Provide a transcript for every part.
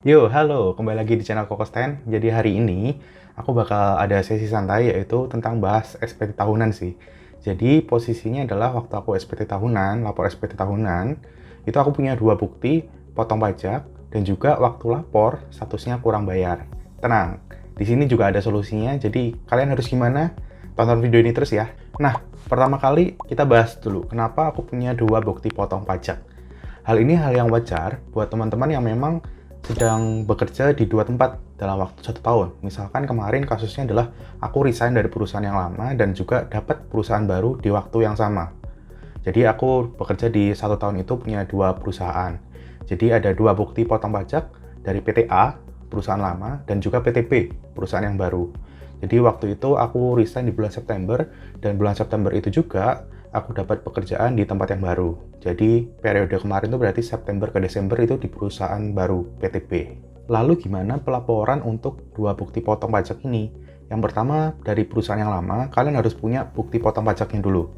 Yo, halo, kembali lagi di channel Kokosten. Jadi hari ini aku bakal ada sesi santai yaitu tentang bahas SPT tahunan sih. Jadi posisinya adalah waktu aku SPT tahunan, lapor SPT tahunan, itu aku punya dua bukti potong pajak dan juga waktu lapor statusnya kurang bayar. Tenang, di sini juga ada solusinya. Jadi kalian harus gimana? Tonton video ini terus ya. Nah, pertama kali kita bahas dulu kenapa aku punya dua bukti potong pajak. Hal ini hal yang wajar buat teman-teman yang memang sedang bekerja di dua tempat dalam waktu 1 tahun. Misalkan kemarin kasusnya adalah aku resign dari perusahaan yang lama dan juga dapat perusahaan baru di waktu yang sama. Jadi aku bekerja di 1 tahun itu punya dua perusahaan. Jadi ada dua bukti potong pajak dari PT A, perusahaan lama, dan juga PT B, perusahaan yang baru. Jadi waktu itu aku resign di bulan September, dan bulan September itu juga aku dapat pekerjaan di tempat yang baru. Jadi periode kemarin itu berarti September ke Desember itu di perusahaan baru PT B. Lalu gimana pelaporan untuk dua bukti potong pajak ini? Yang pertama, dari perusahaan yang lama, kalian harus punya bukti potong pajaknya dulu.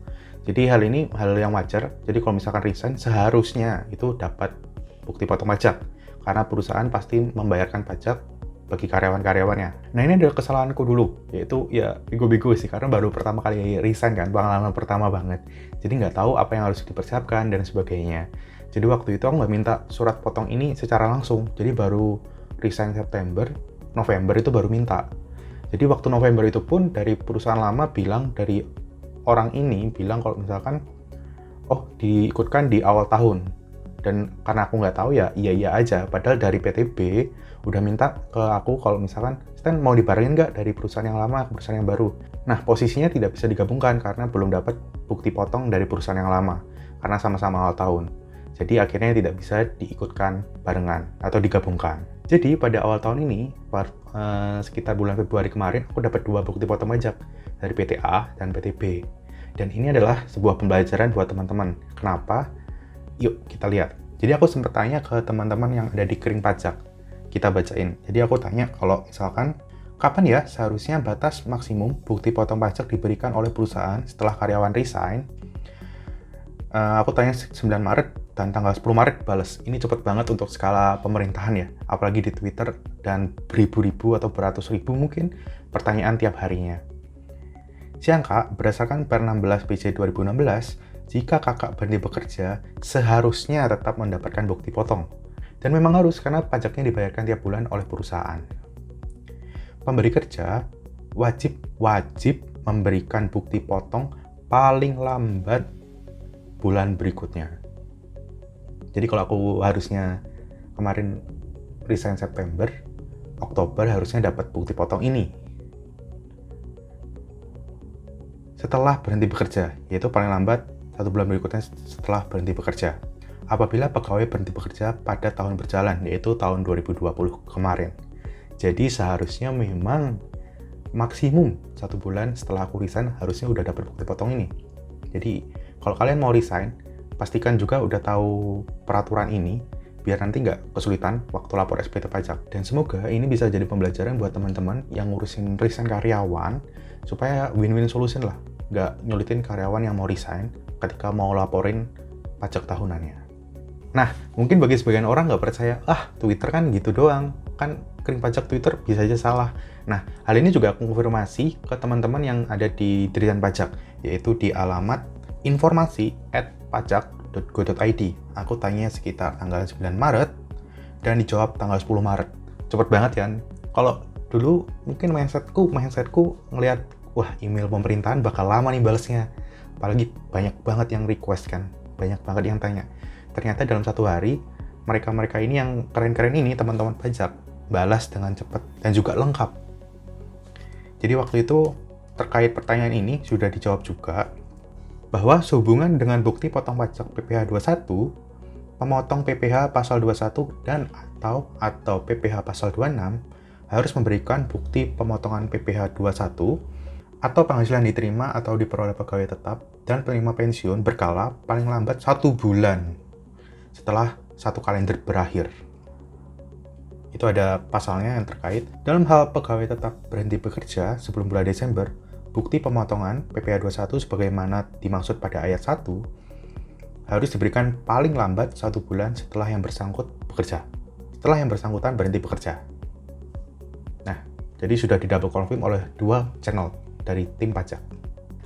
Jadi hal ini hal yang wajar. Jadi kalau misalkan resign, seharusnya itu dapat bukti potong pajak. Karena perusahaan pasti membayarkan pajak bagi karyawan-karyawannya. Nah, ini adalah kesalahanku dulu, yaitu ya bego-bego sih, karena baru pertama kali resign kan, pengalaman pertama banget. Jadi nggak tahu apa yang harus dipersiapkan dan sebagainya. Jadi waktu itu aku nggak minta surat potong ini secara langsung, jadi baru resign September, November itu baru minta. Jadi waktu November itu pun dari perusahaan lama bilang, dari orang ini bilang kalau misalkan, oh diikutkan di awal tahun. Dan karena aku nggak tahu ya iya aja, padahal dari PTB udah minta ke aku kalau misalkan Stan mau dibarengin nggak dari perusahaan yang lama ke perusahaan yang baru. Nah, posisinya tidak bisa digabungkan karena belum dapat bukti potong dari perusahaan yang lama karena sama-sama awal tahun. Jadi akhirnya tidak bisa diikutkan barengan atau digabungkan. Jadi pada awal tahun ini, sekitar bulan Februari kemarin, aku dapat dua bukti potong pajak dari PT A dan PT B. Dan ini adalah sebuah pembelajaran buat teman-teman. Kenapa? Yuk kita lihat. Jadi aku sempat tanya ke teman-teman yang ada di Kering Pajak. Kita bacain. Jadi aku tanya kalau misalkan kapan ya seharusnya batas maksimum bukti potong pajak diberikan oleh perusahaan setelah karyawan resign. Aku tanya 9 Maret dan tanggal 10 Maret balas. Ini cepet banget untuk skala pemerintahan ya. Apalagi di Twitter dan beribu-ribu atau beratus ribu mungkin pertanyaan tiap harinya. Siang Kak, berdasarkan Per 16 PJ 2016, jika kakak berhenti bekerja, seharusnya tetap mendapatkan bukti potong. Dan memang harus karena pajaknya dibayarkan tiap bulan oleh perusahaan. Pemberi kerja wajib memberikan bukti potong paling lambat bulan berikutnya. Jadi kalau aku harusnya kemarin resign September, Oktober harusnya dapat bukti potong ini. Setelah berhenti bekerja, yaitu paling lambat 1 bulan berikutnya setelah berhenti bekerja. Apabila pegawai berhenti bekerja pada tahun berjalan, yaitu tahun 2020 kemarin. Jadi seharusnya memang maksimum 1 bulan setelah aku resign harusnya udah dapat bukti potong ini. Jadi kalau kalian mau resign, pastikan juga udah tahu peraturan ini, biar nanti nggak kesulitan waktu lapor SPT pajak. Dan semoga ini bisa jadi pembelajaran buat teman-teman yang ngurusin resign karyawan, supaya win-win solution lah. Nggak nyulitin karyawan yang mau resign ketika mau laporin pajak tahunannya. Nah, mungkin bagi sebagian orang nggak percaya, Twitter kan gitu doang, kan Kering Pajak Twitter bisa aja salah. Nah, hal ini juga aku konfirmasi ke teman-teman yang ada di Dirjen Pajak, yaitu di alamat informasi@pajak.go.id. Aku tanya sekitar tanggal 9 Maret, dan dijawab tanggal 10 Maret. Cepet banget kan? Kalau dulu mungkin mindsetku ngelihat, wah email pemerintahan bakal lama nih balesnya. Apalagi banyak banget yang request kan, banyak banget yang tanya. Ternyata dalam 1 hari, mereka-mereka ini yang keren-keren ini, teman-teman pajak, balas dengan cepat dan juga lengkap. Jadi waktu itu, terkait pertanyaan ini, sudah dijawab juga, bahwa sehubungan dengan bukti potong pajak PPh 21, pemotong PPh pasal 21 dan atau PPh pasal 26, harus memberikan bukti pemotongan PPh 21, atau penghasilan diterima atau diperoleh pegawai tetap dan penerima pensiun berkala paling lambat 1 bulan setelah 1 kalender berakhir. Itu ada pasalnya yang terkait. Dalam hal pegawai tetap berhenti bekerja sebelum bulan Desember, bukti pemotongan PPh 21 sebagaimana dimaksud pada ayat 1 harus diberikan paling lambat 1 bulan setelah yang bersangkut bekerja. setelah yang bersangkutan berhenti bekerja. Nah, jadi sudah di double confirm oleh 2 channel dari tim pajak.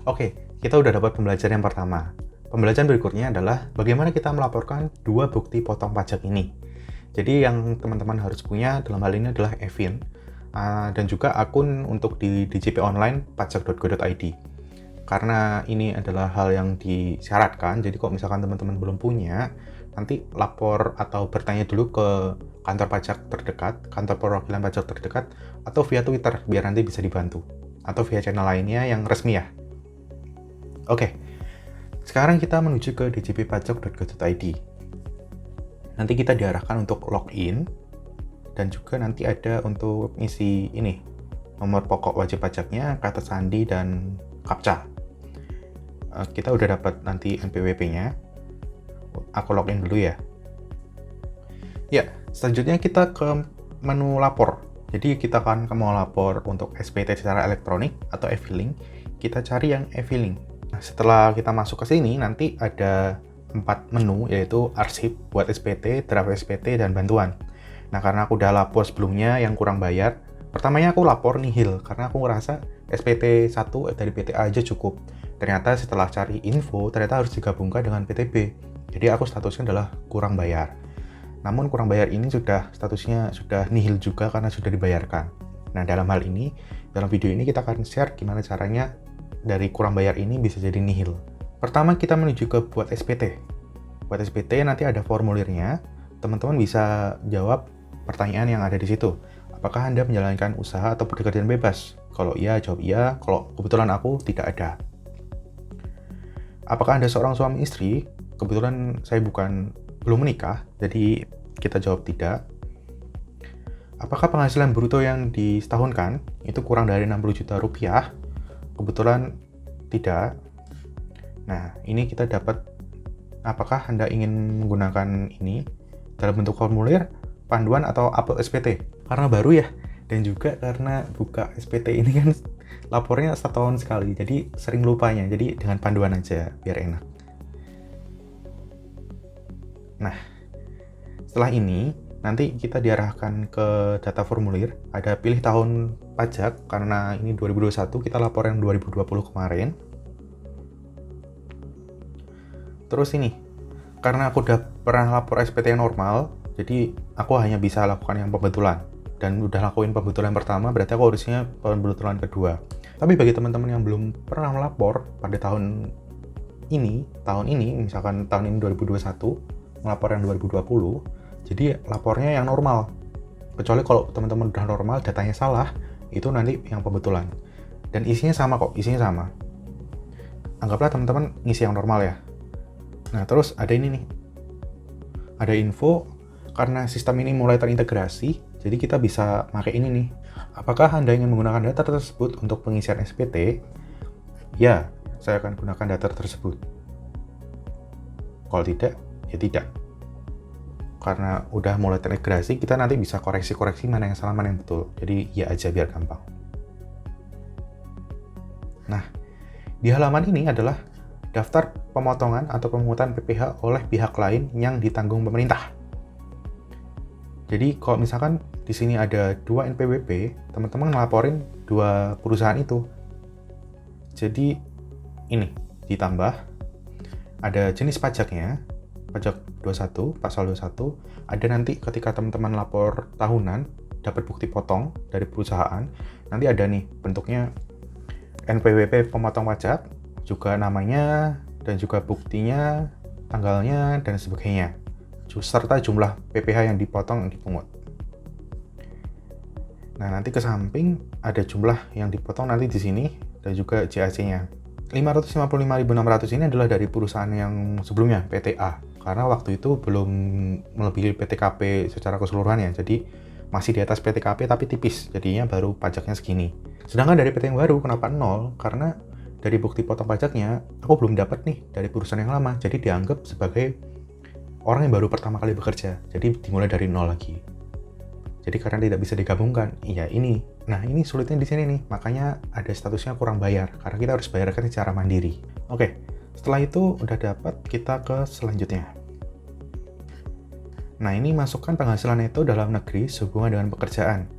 Oke, kita udah dapat pembelajaran yang pertama. Pembelajaran berikutnya adalah bagaimana kita melaporkan 2 bukti potong pajak ini. Jadi yang teman-teman harus punya dalam hal ini adalah e-fin dan juga akun untuk di DJP online pajak.go.id. Karena ini adalah hal yang disyaratkan, jadi kalau misalkan teman-teman belum punya, nanti lapor atau bertanya dulu ke kantor pajak terdekat, kantor perwakilan pajak terdekat, atau via Twitter biar nanti bisa dibantu, atau via channel lainnya yang resmi ya. Oke, sekarang kita menuju ke djppajak.go.id. Nanti kita diarahkan untuk login, dan juga nanti ada untuk isi ini, nomor pokok wajib pajaknya, kata sandi, dan CAPTCHA. Kita udah dapat nanti NPWP-nya. Aku login dulu ya. Ya, selanjutnya kita ke menu lapor. Jadi kita akan mau lapor untuk SPT secara elektronik atau e-filing. Kita cari yang e-filing. Nah, setelah kita masuk ke sini, nanti ada 4 menu, yaitu arsip buat SPT, draft SPT, dan bantuan. Nah, karena aku udah lapor sebelumnya yang kurang bayar, pertamanya aku lapor nihil, karena aku ngerasa SPT 1 dari PTA aja cukup. Ternyata setelah cari info, ternyata harus digabungkan dengan PTB. Jadi aku statusnya adalah kurang bayar. Namun kurang bayar ini statusnya sudah nihil juga karena sudah dibayarkan. Nah, dalam hal ini, dalam video ini kita akan share gimana caranya dari kurang bayar ini bisa jadi nihil. Pertama kita menuju ke buat SPT. Buat SPT nanti ada formulirnya. Teman-teman bisa jawab pertanyaan yang ada di situ. Apakah Anda menjalankan usaha atau pekerjaan bebas? Kalau iya, jawab iya. Kalau kebetulan aku tidak ada. Apakah Anda seorang suami istri? Kebetulan saya belum menikah, jadi kita jawab tidak. Apakah penghasilan bruto yang disetahunkan itu kurang dari 60 juta rupiah? Kebetulan tidak. Nah, ini kita dapat apakah Anda ingin menggunakan ini dalam bentuk formulir, panduan, atau upload SPT. Karena baru ya, dan juga karena buka SPT ini kan lapornya setahun sekali, jadi sering lupanya. Jadi dengan panduan aja, biar enak. Nah, setelah ini, nanti kita diarahkan ke data formulir. Ada pilih tahun pajak, karena ini 2021, kita lapor yang 2020 kemarin. Terus ini, karena aku udah pernah lapor SPT yang normal, jadi aku hanya bisa lakukan yang pembetulan. Dan udah lakuin pembetulan pertama, berarti aku harusnya pembetulan kedua. Tapi bagi teman-teman yang belum pernah melapor pada tahun ini, misalkan tahun ini 2021, melapor yang 2020, jadi lapornya yang normal. Kecuali kalau teman-teman udah normal, datanya salah, itu nanti yang pembetulan. Dan isinya sama kok, isinya sama. Anggaplah teman-teman ngisi yang normal ya. Nah, terus ada ini nih. Ada info, karena sistem ini mulai terintegrasi, jadi kita bisa pakai ini nih. Apakah Anda ingin menggunakan data tersebut untuk pengisian SPT? Ya, saya akan gunakan data tersebut. Kalau tidak, ya tidak. Karena udah mulai terintegrasi, kita nanti bisa koreksi-koreksi mana yang salah, mana yang betul. Jadi ya aja biar gampang. Nah, di halaman ini adalah daftar pemotongan atau pemungutan PPh oleh pihak lain yang ditanggung pemerintah. Jadi kalau misalkan di sini ada 2 NPWP, teman-teman ngelaporin 2 perusahaan itu. Jadi ini ditambah ada jenis pajaknya, pajak 21, pasal 21, ada nanti ketika teman-teman lapor tahunan, dapat bukti potong dari perusahaan, nanti ada nih bentuknya NPWP pemotong pajak, juga namanya, dan juga buktinya, tanggalnya, dan sebagainya. Serta jumlah PPh yang dipotong, yang dipungut. Nah, nanti ke samping ada jumlah yang dipotong nanti di sini, dan juga JAC-nya. 555.600 ini adalah dari perusahaan yang sebelumnya, PTA. Karena waktu itu belum melebihi PTKP secara keseluruhan ya, jadi masih di atas PTKP tapi tipis, jadinya baru pajaknya segini. Sedangkan dari PT yang baru, kenapa 0? Karena dari bukti potong pajaknya, aku belum dapat nih dari perusahaan yang lama, jadi dianggap sebagai orang yang baru pertama kali bekerja, jadi dimulai dari 0 lagi. Jadi karena tidak bisa digabungkan, iya ini. Nah, ini sulitnya di sini nih, makanya ada statusnya kurang bayar, karena kita harus bayarkan secara mandiri. Oke, setelah itu udah dapat, kita ke selanjutnya. Nah, ini masukkan penghasilan neto dalam negeri sehubungan dengan pekerjaan.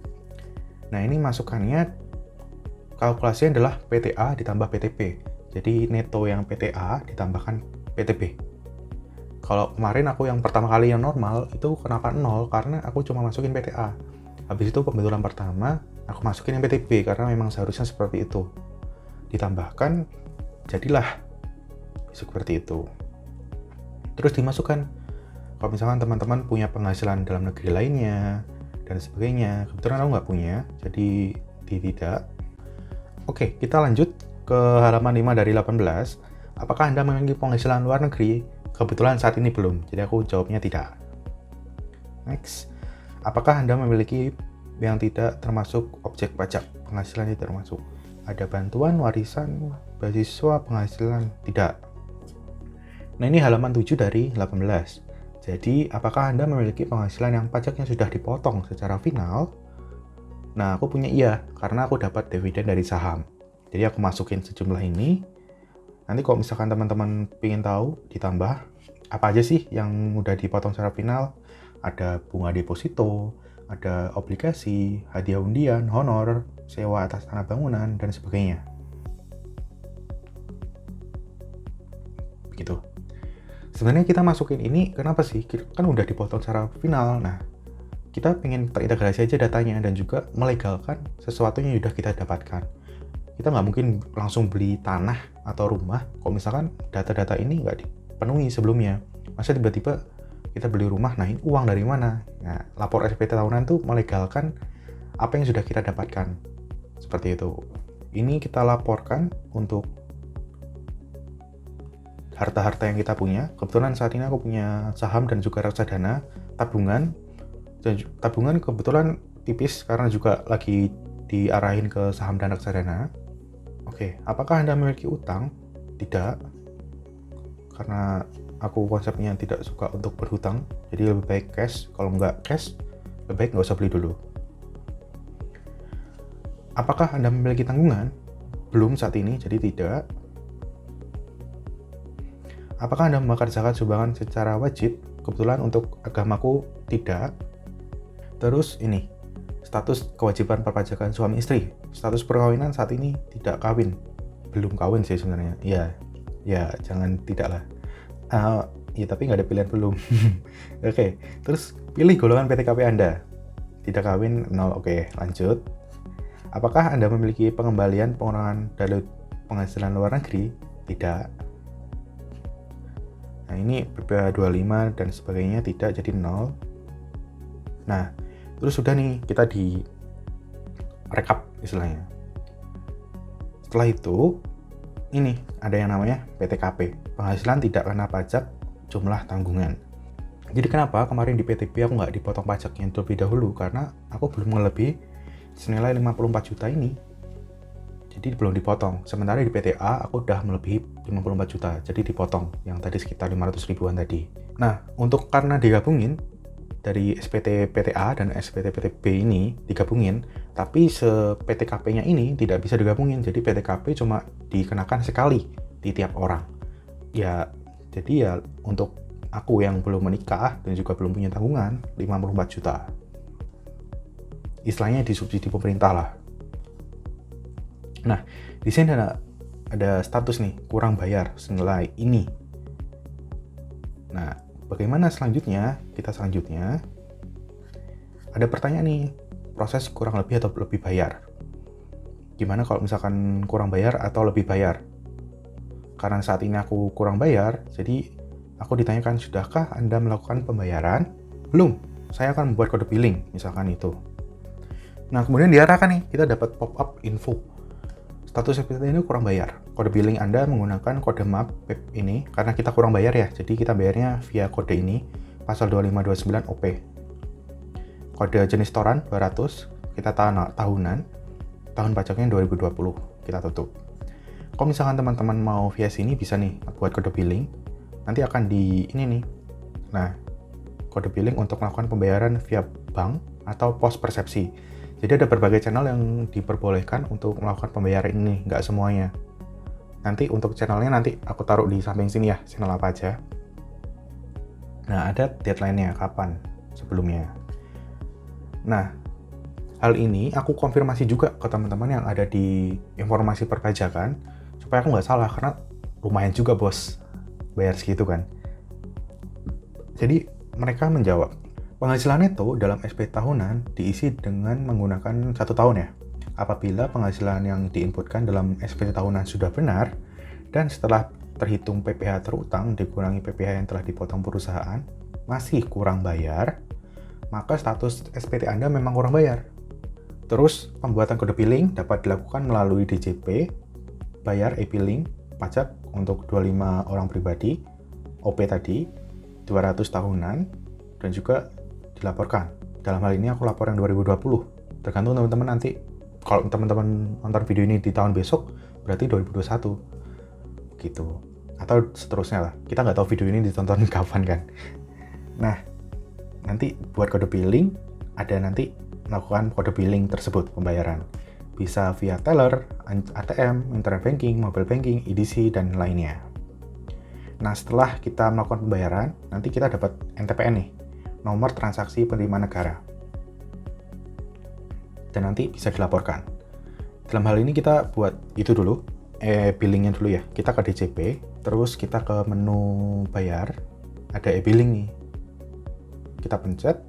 Nah, ini masukannya kalkulasinya adalah PTA ditambah PTP. Jadi neto yang PTA ditambahkan PTP. Kalau kemarin aku yang pertama kali yang normal itu kenapa 0? Karena aku cuma masukin PTA. Habis itu pembetulan pertama aku masukin yang PTP karena memang seharusnya seperti itu. Ditambahkan jadilah seperti itu. Terus dimasukkan. Kalau misalkan teman-teman punya penghasilan dalam negeri lainnya dan sebagainya, kebetulan aku nggak punya, jadi tidak. Oke, kita lanjut ke halaman 5 dari 18. Apakah Anda memiliki penghasilan luar negeri? Kebetulan saat ini belum, jadi aku jawabnya tidak. Next. Apakah Anda memiliki yang tidak termasuk objek pajak? Penghasilan tidak termasuk. Ada bantuan, warisan, beasiswa, penghasilan? Tidak. Nah, ini halaman 7 dari 18. Jadi, apakah Anda memiliki penghasilan yang pajaknya sudah dipotong secara final? Nah, aku punya iya, karena aku dapat dividen dari saham. Jadi, aku masukin sejumlah ini. Nanti kalau misalkan teman-teman ingin tahu, ditambah apa aja sih yang udah dipotong secara final. Ada bunga deposito, ada obligasi, hadiah undian, honor, sewa atas tanah bangunan, dan sebagainya. Begitu. Sebenarnya kita masukin ini, kenapa sih? Kan udah dipotong secara final. Nah, kita pengen terintegrasi aja datanya dan juga melegalkan sesuatu yang sudah kita dapatkan. Kita nggak mungkin langsung beli tanah atau rumah kalau misalkan data-data ini nggak dipenuhi sebelumnya. Masa tiba-tiba kita beli rumah, nah ini uang dari mana? Nah, lapor SPT tahunan tuh melegalkan apa yang sudah kita dapatkan. Seperti itu. Ini kita laporkan untuk harta-harta yang kita punya. Kebetulan saat ini aku punya saham dan juga reksadana, tabungan. Dan tabungan kebetulan tipis karena juga lagi diarahin ke saham dan reksadana. Oke, apakah Anda memiliki utang? Tidak. Karena aku konsepnya tidak suka untuk berhutang, jadi lebih baik cash. Kalau nggak cash, lebih baik nggak usah beli dulu. Apakah Anda memiliki tanggungan? Belum saat ini, jadi tidak. Apakah Anda membakar zakat sumbangan secara wajib? Kebetulan untuk agamaku tidak. Terus ini, status kewajiban perpajakan suami istri. Status perkawinan saat ini tidak kawin. Belum kawin sih sebenarnya. Ya jangan tidak lah. Ya tapi nggak ada pilihan belum. Oke, terus pilih golongan PTKP Anda. Tidak kawin 0. Oke, lanjut. Apakah Anda memiliki pengembalian pengurangan dari penghasilan luar negeri? Tidak. Nah, ini BPA 25 dan sebagainya tidak, jadi 0. Nah, terus sudah nih, kita di rekap istilahnya. Setelah itu, ini ada yang namanya PTKP, penghasilan tidak kena pajak jumlah tanggungan. Jadi kenapa kemarin di PTP aku nggak dipotong pajaknya terlebih dahulu? Karena aku belum melebihi senilai 54 juta ini. Jadi belum dipotong. Sementara di PTA aku udah melebihi 54 juta. Jadi dipotong yang tadi sekitar 500 ribuan tadi. Nah, untuk karena digabungin dari SPT PTA dan SPT PTB ini digabungin, tapi PTKP-nya ini tidak bisa digabungin. Jadi PTKP cuma dikenakan sekali di tiap orang. Ya, jadi ya untuk aku yang belum menikah dan juga belum punya tanggungan 54 juta. Istilahnya disubsidi pemerintah lah. Nah, di sini ada status nih, kurang bayar senilai ini. Nah, bagaimana selanjutnya? Kita selanjutnya ada pertanyaan nih, proses kurang lebih atau lebih bayar. Gimana kalau misalkan kurang bayar atau lebih bayar? Karena saat ini aku kurang bayar, jadi aku ditanyakan, sudahkah Anda melakukan pembayaran? Belum, saya akan membuat kode billing, misalkan itu. Nah, kemudian diarahkan nih, kita dapat pop-up info. Status SPT ini kurang bayar. Kode billing Anda menggunakan kode MAP PEP ini, karena kita kurang bayar ya, jadi kita bayarnya via kode ini, pasal 2529 OP. Kode jenis toran 200, kita tahunan, tahun pajaknya 2020, kita tutup. Kalau misalkan teman-teman mau via sini, bisa nih buat kode billing, nanti akan di ini nih. Nah, kode billing untuk melakukan pembayaran via bank atau pos persepsi. Jadi ada berbagai channel yang diperbolehkan untuk melakukan pembayaran ini, nggak semuanya. Nanti untuk channelnya nanti aku taruh di samping sini ya, channel apa aja. Nah, ada deadline-nya kapan sebelumnya. Nah, hal ini aku konfirmasi juga ke teman-teman yang ada di informasi perpajakan, supaya aku nggak salah, karena lumayan juga bos, bayar segitu kan. Jadi, mereka menjawab, penghasilan neto dalam SP tahunan diisi dengan menggunakan 1 tahun ya. Apabila penghasilan yang diinputkan dalam SPT tahunan sudah benar, dan setelah terhitung PPh terutang dikurangi PPh yang telah dipotong perusahaan, masih kurang bayar, maka status SPT Anda memang kurang bayar. Terus, pembuatan kode billing dapat dilakukan melalui DJP, bayar e-billing, pajak untuk 25 orang pribadi, OP tadi, 200 tahunan, dan juga dilaporkan. Dalam hal ini aku lapor yang 2020. Tergantung teman-teman nanti. Kalau teman-teman nonton video ini di tahun besok, berarti 2021. Gitu. Atau seterusnya lah. Kita nggak tahu video ini ditonton kapan kan. Nah, nanti buat kode billing, ada nanti melakukan kode billing tersebut, pembayaran. Bisa via teller, ATM, internet banking, mobile banking, EDC, dan lainnya. Nah, setelah kita melakukan pembayaran, nanti kita dapat NTPN nih, nomor transaksi penerima negara. Dan nanti bisa dilaporkan. Dalam hal ini kita buat itu dulu, billingnya dulu ya. Kita ke DJP, terus kita ke menu bayar, ada e-billing nih. Kita pencet,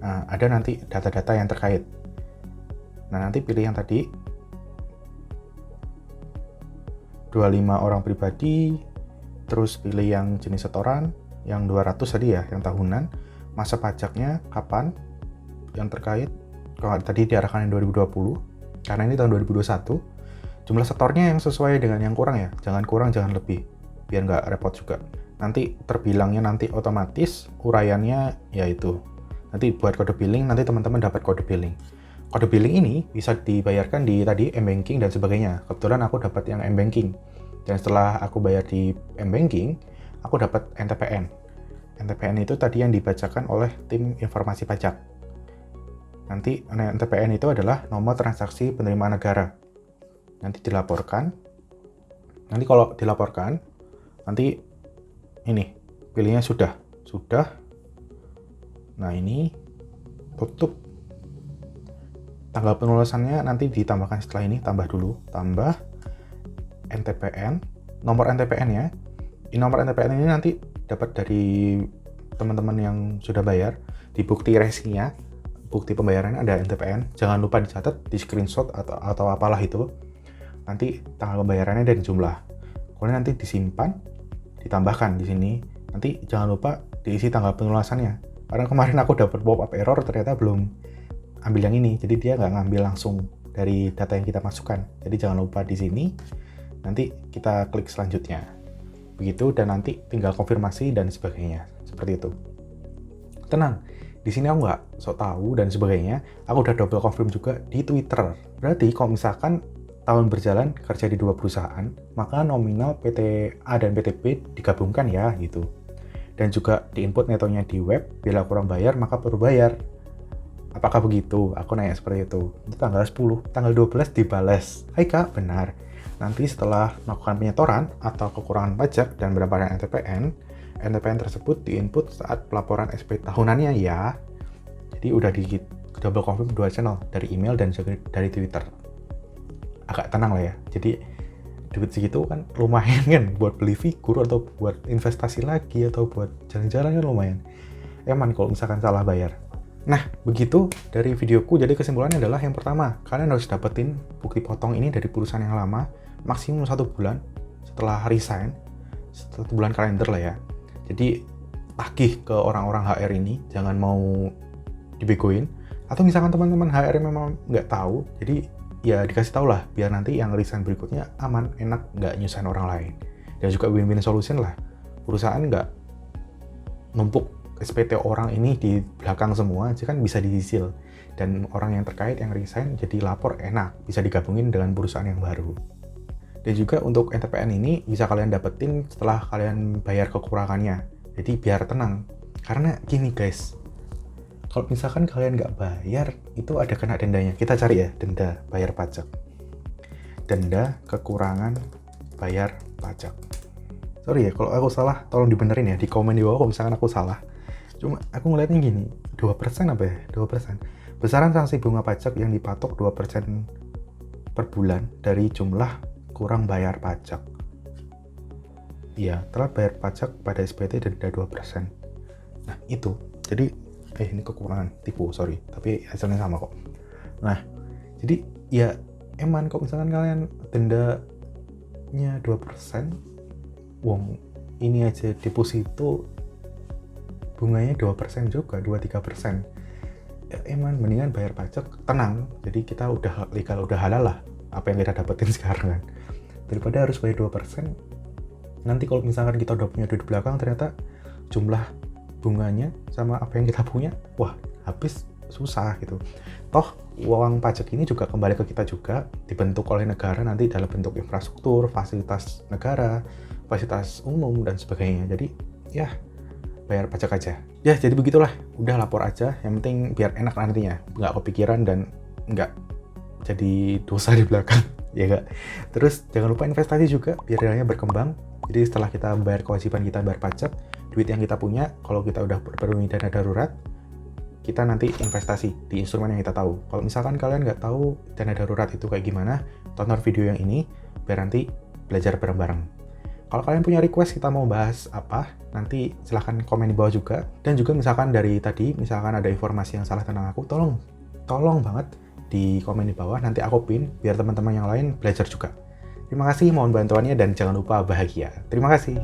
nah, ada nanti data-data yang terkait. Nah, nanti pilih yang tadi, 25 orang pribadi, terus pilih yang jenis setoran, yang 200 tadi ya, yang tahunan, masa pajaknya kapan, yang terkait, kalau tadi diarahkan yang 2020, karena ini tahun 2021, jumlah setornya yang sesuai dengan yang kurang ya, jangan kurang, jangan lebih, biar nggak repot juga. Nanti terbilangnya nanti otomatis, uraiannya yaitu, nanti buat kode billing, nanti teman-teman dapat kode billing. Kode billing ini bisa dibayarkan di tadi M-Banking dan sebagainya. Kebetulan aku dapat yang M-Banking. Dan setelah aku bayar di M-Banking, aku dapat NTPN. NTPN itu tadi yang dibacakan oleh tim informasi pajak. Nanti NTPN itu adalah nomor transaksi penerimaan negara. Nanti dilaporkan. Nanti kalau dilaporkan, nanti ini, pilihnya sudah. Sudah. Nah ini, tutup. Tanggal penulisannya nanti ditambahkan setelah ini, tambah dulu. Tambah NTPN, nomor NTPN-nya. Nomor NTPN ini nanti dapat dari teman-teman yang sudah bayar. Di bukti resinya, bukti pembayarannya ada NTPN. Jangan lupa dicatat, di screenshot atau apalah itu. Nanti tanggal pembayarannya dan jumlah. Kemudian nanti disimpan, ditambahkan di sini. Nanti jangan lupa diisi tanggal penulisannya. Karena kemarin aku dapat pop-up error, ternyata belum ambil yang ini. Jadi dia nggak ngambil langsung dari data yang kita masukkan. Jadi jangan lupa di sini. Nanti kita klik selanjutnya. Begitu, dan nanti tinggal konfirmasi dan sebagainya. Seperti itu. Tenang, di sini aku nggak sok tahu dan sebagainya. Aku udah double confirm juga di Twitter. Berarti kalau misalkan tahun berjalan kerja di 2 perusahaan, maka nominal PT A dan PT B digabungkan ya, gitu. Dan juga di input netonya di web, bila kurang bayar maka perlu bayar. Apakah begitu? Aku nanya seperti itu. Itu tanggal 10, tanggal 12 dibalas. Hai Kak, benar. Nanti setelah melakukan penyetoran atau kekurangan pajak dan pendapatan NTPN tersebut diinput saat pelaporan SP tahunannya ya. Jadi udah di double confirm 2 channel, dari email dan juga dari Twitter. Agak tenang lah ya. Jadi duit segitu kan lumayan kan buat beli figur atau buat investasi lagi atau buat jalan-jalan kan lumayan. Eman kalau misalkan salah bayar. Nah, begitu dari videoku. Jadi kesimpulannya adalah yang pertama, kalian harus dapetin bukti potong ini dari perusahaan yang lama maksimum 1 bulan setelah resign, 1 bulan kalender lah ya. Jadi tagih ke orang-orang HR ini, jangan mau dibegoin. Atau misalkan teman-teman HR memang nggak tahu, jadi ya dikasih tahu lah, biar nanti yang resign berikutnya aman, enak, nggak nyusahin orang lain. Dan juga win-win solution lah, perusahaan nggak numpuk SPT orang ini di belakang semua, jadi kan bisa dicicil. Dan orang yang terkait yang resign jadi lapor enak, bisa digabungin dengan perusahaan yang baru. Dan juga untuk NTPN ini bisa kalian dapetin setelah kalian bayar kekurangannya. Jadi biar tenang, karena gini guys, kalau misalkan kalian nggak bayar, itu ada kena dendanya. Kita cari ya, denda bayar pajak. Denda kekurangan bayar pajak. Sorry ya, kalau aku salah, tolong dibenerin ya, di komen di bawah kalau misalkan aku salah. Cuma aku ngeliatnya gini, 2% apa ya? 2%. Besaran sanksi bunga pajak yang dipatok 2% per bulan dari jumlah kurang bayar pajak. Iya, telat bayar pajak pada SPT denda 2%. Nah, itu. Jadi, ini kekurangan tipu, sorry. Tapi hasilnya sama kok. Nah, jadi ya emang kok misalkan kalian dendanya 2%, wong ini aja deposito bunganya 2% juga, 2-3%. Ya emang mendingan bayar pajak tenang. Jadi kita udah legal, udah halal lah apa yang kita dapetin sekarang kan. Daripada harus bayar 2%. Nanti kalau misalkan kita udah punya duit belakang ternyata jumlah bunganya sama apa yang kita punya, wah habis susah gitu. Toh uang pajak ini juga kembali ke kita juga, dibentuk oleh negara nanti dalam bentuk infrastruktur, fasilitas negara, fasilitas umum dan sebagainya. Jadi ya bayar pajak aja. Ya jadi begitulah, udah lapor aja, yang penting biar enak nantinya, nggak kepikiran dan nggak jadi dosa di belakang. Ya nggak. Terus jangan lupa investasi juga biar dananya berkembang. Jadi setelah kita bayar kewajiban kita bayar pajak, duit yang kita punya, kalau kita udah berperlukan dana darurat, kita nanti investasi di instrumen yang kita tahu. Kalau misalkan kalian nggak tahu dana darurat itu kayak gimana, tonton video yang ini biar nanti belajar bareng-bareng. Kalau kalian punya request kita mau bahas apa, nanti silahkan komen di bawah juga. Dan juga misalkan dari tadi, misalkan ada informasi yang salah tentang aku, tolong banget di komen di bawah, nanti aku pin biar teman-teman yang lain belajar juga. Terima kasih, mohon bantuannya dan jangan lupa bahagia. Terima kasih.